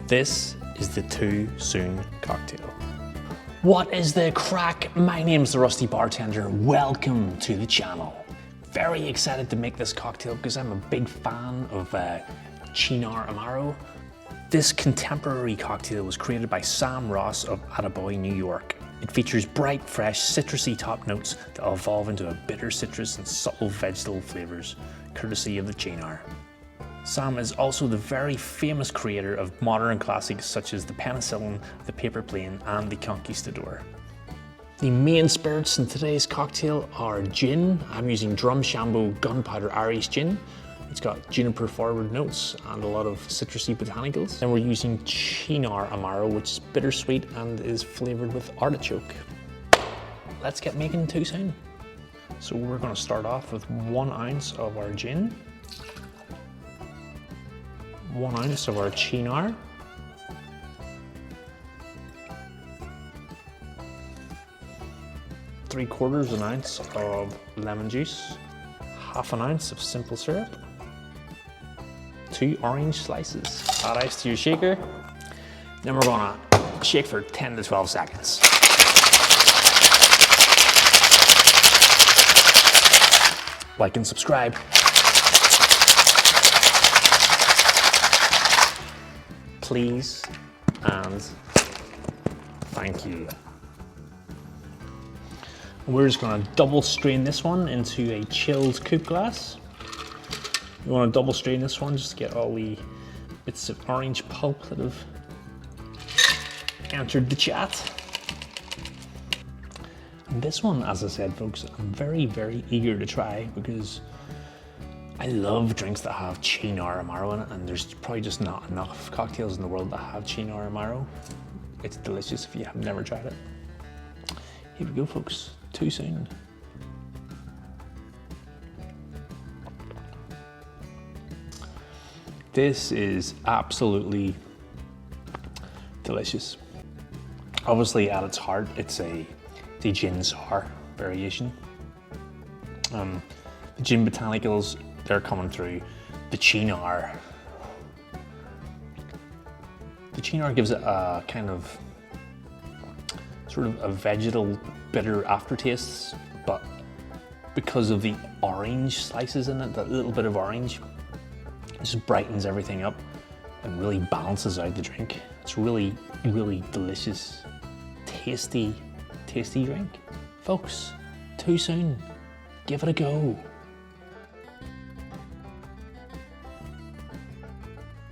This is the Too Soon cocktail. What is the crack? My name's the Rusty Bartender. Welcome to the channel. Very excited to make this cocktail because I'm a big fan of Cynar Amaro. This contemporary cocktail was created by Sam Ross of Attaboy, New York. It features bright, fresh, citrusy top notes that evolve into a bitter citrus and subtle vegetable flavors, courtesy of the Cynar. Sam is also the very famous creator of modern classics such as the Penicillin, the Paper Plane and the Conquistador. The main spirits in today's cocktail are gin. I'm using Drumshanbo Gunpowder Irish Gin. It's got juniper forward notes and a lot of citrusy botanicals. Then we're using Cynar Amaro, which is bittersweet and is flavored with artichoke. Let's get making Too Soon. So we're going to start off with 1 ounce of our gin, 1 ounce of our Cynar, ¾ ounce of lemon juice, ½ ounce of simple syrup, 2 orange slices. Add ice to your shaker. Then we're gonna shake for 10 to 12 seconds. Like and subscribe. Please and thank you. We're just going to double strain this one into a chilled coupe glass. You want to double strain this one just to get all the bits of orange pulp that have entered the chat. And this one, as I said, folks, I'm very, very eager to try because I love drinks that have Cynar Amaro in it, and there's probably just not enough cocktails in the world that have Cynar Amaro. It's delicious if you have never tried it. Here we go, folks. Too Soon. This is absolutely delicious. Obviously, at its heart, it's a gin sour variation. The gin botanicals, they're coming through. The Cynar gives it a kind of sort of a vegetal bitter aftertaste, but because of the orange slices in it, that little bit of orange, it just brightens everything up and really balances out the drink. It's really, really delicious, tasty drink. Folks, Too Soon. Give it a go.